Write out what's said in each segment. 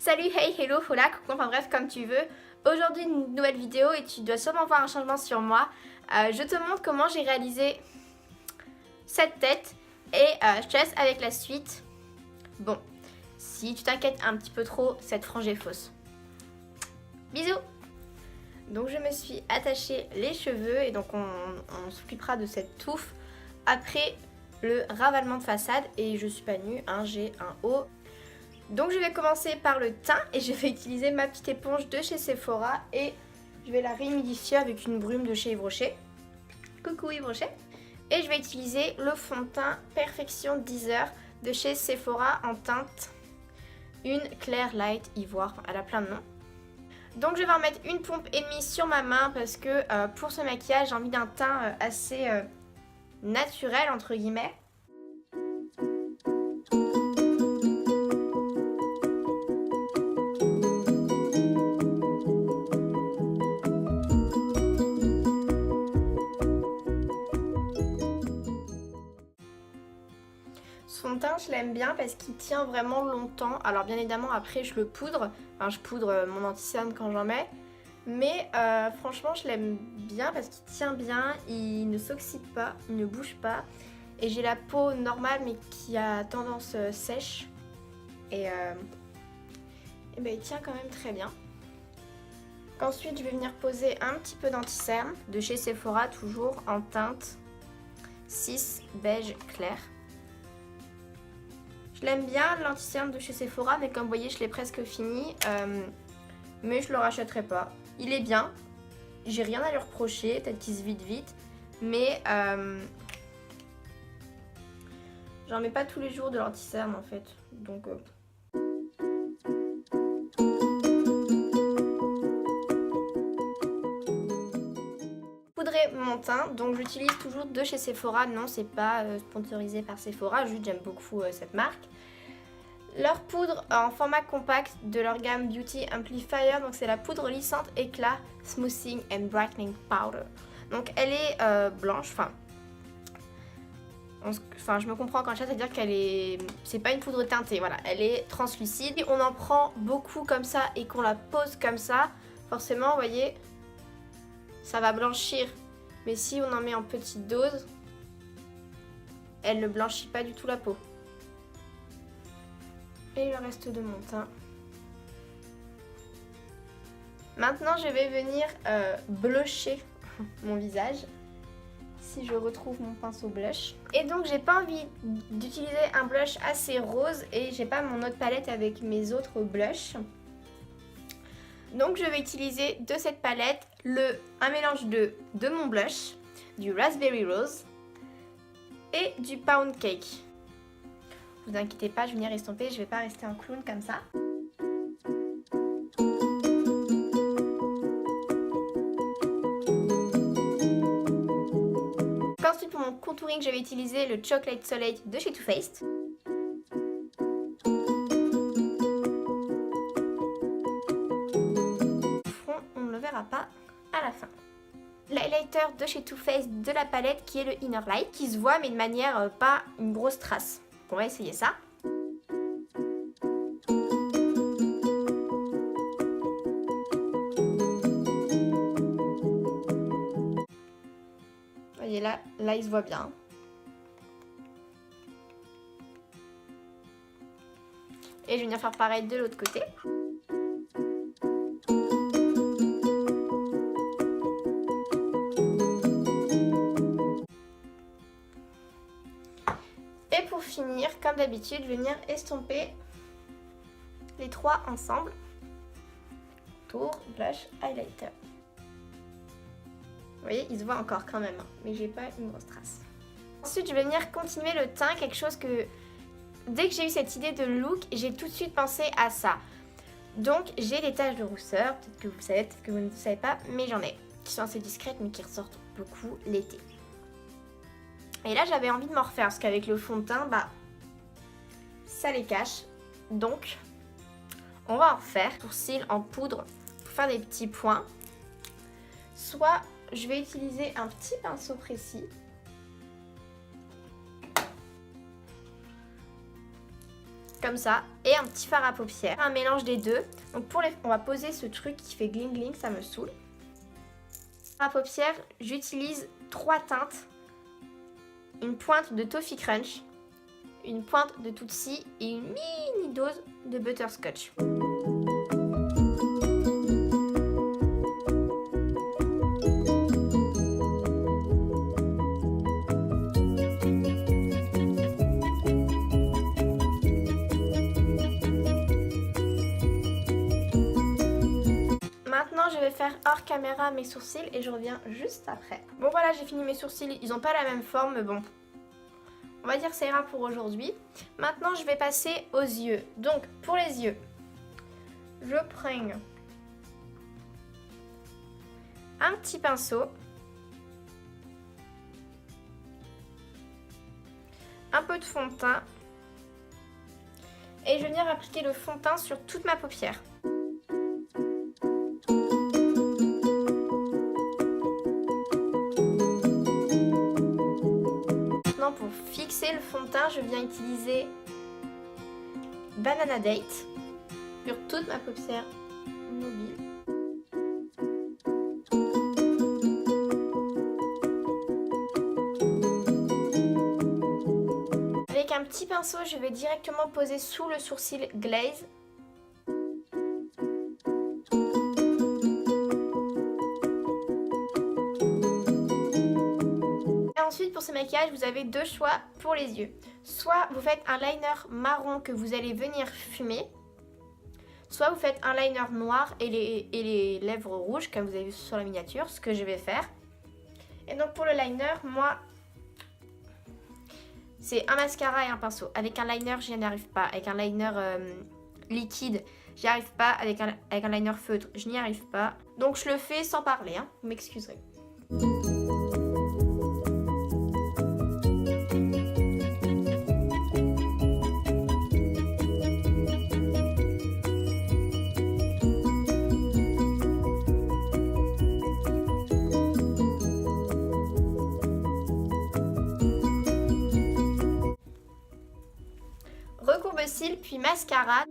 Salut, hey, hello, hola, coucou, enfin bref, comme tu veux. Aujourd'hui, une nouvelle vidéo et tu dois sûrement voir un changement sur moi. Je te montre comment j'ai réalisé cette tête et je te laisse avec la suite. Bon, si tu t'inquiètes un petit peu trop, cette frange est fausse. Bisous! Donc je me suis attaché les cheveux et donc on s'occupera de cette touffe après le ravalement de façade et je suis pas nue, hein, j'ai un haut. Donc je vais commencer par le teint et je vais utiliser ma petite éponge de chez Sephora et je vais la réhumidifier avec une brume de chez Yves Rocher. Coucou Yves Rocher. Et je vais utiliser le fond de teint Perfection 10 heures de chez Sephora en teinte une claire light ivoire, elle a plein de noms. Donc je vais en mettre une pompe et demie sur ma main parce que pour ce maquillage j'ai envie d'un teint assez naturel entre guillemets. Ce fond de teint je l'aime bien parce qu'il tient vraiment longtemps. Alors bien évidemment après je le poudre, enfin je poudre mon anti-cerne quand j'en mets. Mais franchement je l'aime bien parce qu'il tient bien, il ne s'oxyde pas, il ne bouge pas. Et j'ai la peau normale mais qui a tendance sèche. Et ben, il tient quand même très bien. Ensuite je vais venir poser un petit peu d'anti-cerne de chez Sephora, toujours en teinte 6 beige clair. Je l'aime bien l'anti-cerne de chez Sephora, mais comme vous voyez je l'ai presque fini. Mais je le rachèterai pas. Il est bien, j'ai rien à lui reprocher, peut-être qu'il se vide vite, mais j'en mets pas tous les jours de l'anti-cerne en fait, donc poudrer mon teint, donc j'utilise toujours de chez Sephora, non c'est pas sponsorisé par Sephora, juste j'aime beaucoup cette marque. Leur poudre en format compact de leur gamme Beauty Amplifier, donc c'est la poudre lissante éclat Smoothing and Brightening Powder. Donc elle est blanche, enfin je me comprends quand je dis, c'est-à-dire qu'elle est, c'est pas une poudre teintée, voilà, elle est translucide. Si on en prend beaucoup comme ça et qu'on la pose comme ça, forcément, vous voyez, ça va blanchir. Mais si on en met en petite dose, elle ne blanchit pas du tout la peau. Et le reste de mon teint. Maintenant je vais venir blusher mon visage. Si je retrouve mon pinceau blush. Et donc j'ai pas envie d'utiliser un blush assez rose et j'ai pas mon autre palette avec mes autres blushs. Donc je vais utiliser de cette palette un mélange de mon blush, du Raspberry Rose et du Pound Cake. Vous inquiétez pas, je vais venir estomper, je vais pas rester en clown comme ça. Ensuite pour mon contouring, je vais utiliser le Chocolate Soleil de chez Too Faced. On ne le verra pas à la fin. L'highlighter de chez Too Faced de la palette qui est le Inner Light, qui se voit mais de manière pas une grosse trace. On va essayer ça. Vous voyez là il se voit bien. Et je vais venir faire pareil de l'autre côté. Et pour finir, comme d'habitude, je vais venir estomper les trois ensemble. Tour, blush, highlighter. Vous voyez, il se voit encore quand même, hein, mais j'ai pas une grosse trace. Ensuite, je vais venir continuer le teint, quelque chose que... Dès que j'ai eu cette idée de look, j'ai tout de suite pensé à ça. Donc, j'ai des taches de rousseur, peut-être que vous le savez, peut-être que vous ne le savez pas, mais j'en ai, qui sont assez discrètes, mais qui ressortent beaucoup l'été. Et là, j'avais envie de m'en refaire, parce qu'avec le fond de teint, bah, ça les cache. Donc, on va en refaire. Sourcils en poudre pour faire des petits points. Soit je vais utiliser un petit pinceau précis. comme ça, et un petit fard à paupières. Un mélange des deux. Donc on va poser ce truc qui fait gling gling, ça me saoule. Fard à paupières, j'utilise 3 teintes. Une pointe de Toffee Crunch, une pointe de Tootsie et une mini dose de butterscotch. Maintenant, je vais faire hors caméra mes sourcils et je reviens juste après. Bon voilà, j'ai fini mes sourcils, ils n'ont pas la même forme, mais bon, on va dire que ça ira pour aujourd'hui. Maintenant, je vais passer aux yeux. Donc, pour les yeux, je prends un petit pinceau, un peu de fond de teint et je vais venir appliquer le fond de teint sur toute ma paupière. Maintenant, pour fixer le fond de teint, je viens utiliser Banana Date sur toute ma paupière mobile. Avec un petit pinceau, je vais directement poser sous le sourcil glaze. Ensuite, pour ce maquillage, vous avez deux choix pour les yeux. Soit vous faites un liner marron que vous allez venir fumer, soit vous faites un liner noir et les lèvres rouges, comme vous avez vu sur la miniature, ce que je vais faire. Et donc pour le liner, moi, c'est un mascara et un pinceau. Avec un liner, je n'y arrive pas. Avec un liner liquide, j'y arrive pas. Avec un liner feutre, je n'y arrive pas. Donc je le fais sans parler, hein. Vous m'excuserez. Recourbe-cils, puis mascara.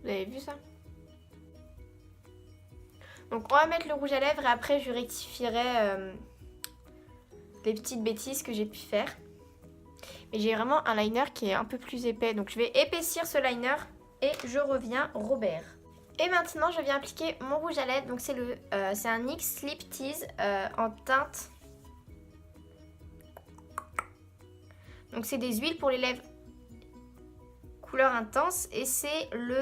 Vous avez vu ça? Donc on va mettre le rouge à lèvres et après je rectifierai les petites bêtises que j'ai pu faire. Mais j'ai vraiment un liner qui est un peu plus épais. Donc je vais épaissir ce liner et je reviens Robert. Et maintenant je viens appliquer mon rouge à lèvres. Donc c'est un NYX Sleep Tease en teinte. Donc c'est des huiles pour les lèvres couleur intense. Et c'est le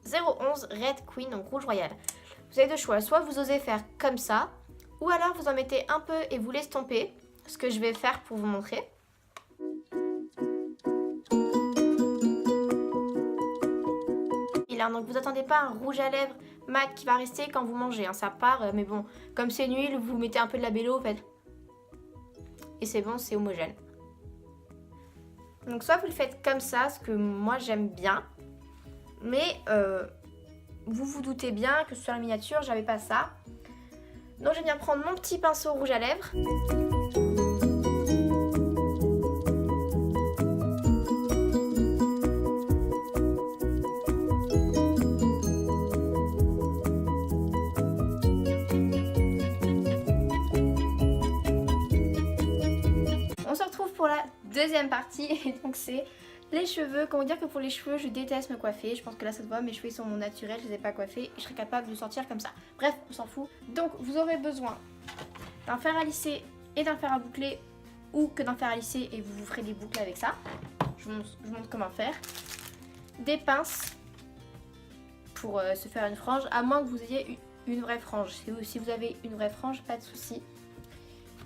011 Red Queen, donc rouge royal. Vous avez deux choix. Soit vous osez faire comme ça, ou alors vous en mettez un peu et vous l'estompez, ce que je vais faire pour vous montrer. Et là, donc vous attendez pas un rouge à lèvres mat qui va rester quand vous mangez, hein, ça part, mais bon, comme c'est une huile, vous mettez un peu de labello en fait. Et c'est bon, c'est homogène. Donc soit vous le faites comme ça, ce que moi j'aime bien, mais vous vous doutez bien que sur la miniature, j'avais pas ça. Donc je viens prendre mon petit pinceau rouge à lèvres. On se retrouve pour la deuxième partie et donc c'est les cheveux. Comment dire que pour les cheveux, je déteste me coiffer. Je pense que là ça se voit, mes cheveux sont naturels, je les ai pas coiffés et je serais capable de sortir comme ça. Bref, on s'en fout. Donc vous aurez besoin d'un fer à lisser et d'un fer à boucler, ou que d'un fer à lisser et vous ferez des boucles avec ça. Je vous montre comment faire. Des pinces pour se faire une frange, à moins que vous ayez une vraie frange. Si vous avez une vraie frange, pas de souci.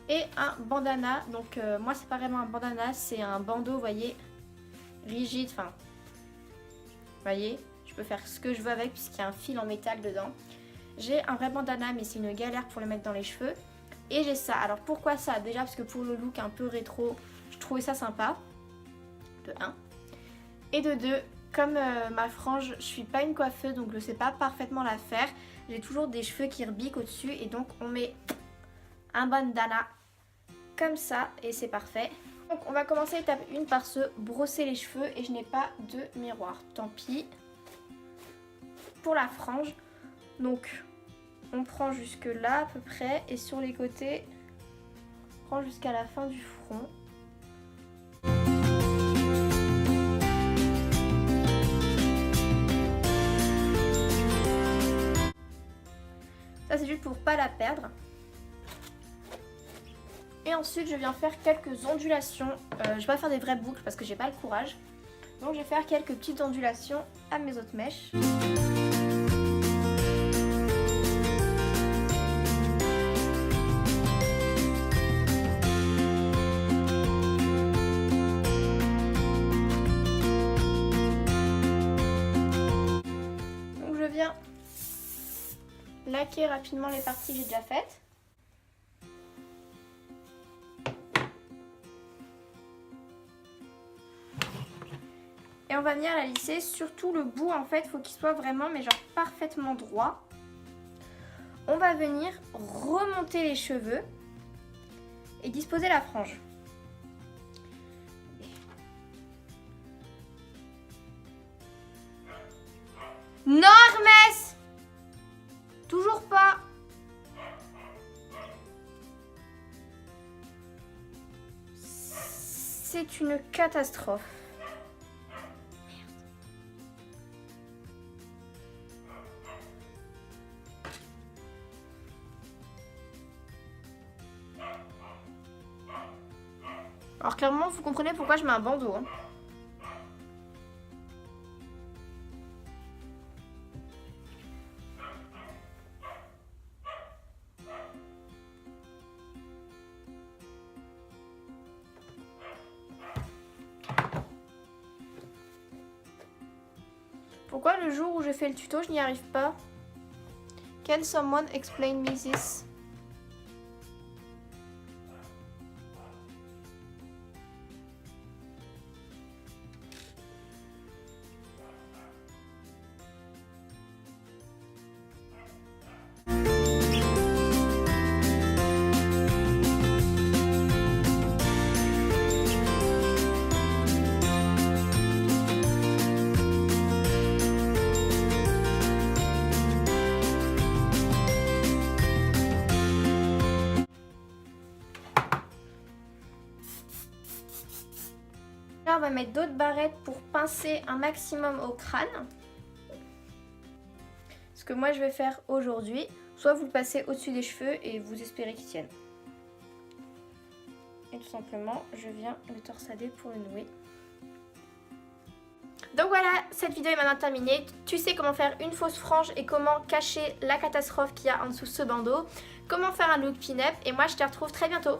Et un bandana. Donc moi c'est pas vraiment un bandana, c'est un bandeau, vous voyez, rigide, enfin, vous voyez, je peux faire ce que je veux avec puisqu'il y a un fil en métal dedans. J'ai un vrai bandana mais c'est une galère pour le mettre dans les cheveux. Et j'ai ça. Alors pourquoi ça? Déjà parce que pour le look un peu rétro, je trouvais ça sympa. De 1. Et de 2, comme ma frange, je suis pas une coiffeuse donc je sais pas parfaitement la faire. J'ai toujours des cheveux qui rebiquent au-dessus et donc on met un bandana comme ça et c'est parfait. Donc on va commencer étape 1 par se brosser les cheveux et je n'ai pas de miroir. Tant pis. Pour la frange, donc on prend jusque là à peu près et sur les côtés, on prend jusqu'à la fin du front. Ça c'est juste pour pas la perdre. Et ensuite je viens faire quelques ondulations. Je vais pas faire des vraies boucles parce que j'ai pas le courage. Donc je vais faire quelques petites ondulations à mes autres mèches. Donc je viens laquer rapidement les parties que j'ai déjà faites. Et on va venir la lisser, surtout le bout en fait, il faut qu'il soit vraiment mais genre parfaitement droit. On va venir remonter les cheveux et disposer la frange. Non Hermès! Toujours pas! C'est une catastrophe. Alors clairement, vous comprenez pourquoi je mets un bandeau. Hein. Pourquoi le jour où je fais le tuto, je n'y arrive pas? Can someone explain me this? Là, on va mettre d'autres barrettes pour pincer un maximum au crâne. Ce que moi je vais faire aujourd'hui, soit vous le passez au-dessus des cheveux et vous espérez qu'ils tiennent. Et tout simplement, je viens le torsader pour le nouer. Donc voilà, cette vidéo est maintenant terminée. Tu sais comment faire une fausse frange et comment cacher la catastrophe qu'il y a en dessous ce bandeau. Comment faire un look pin-up et moi je te retrouve très bientôt.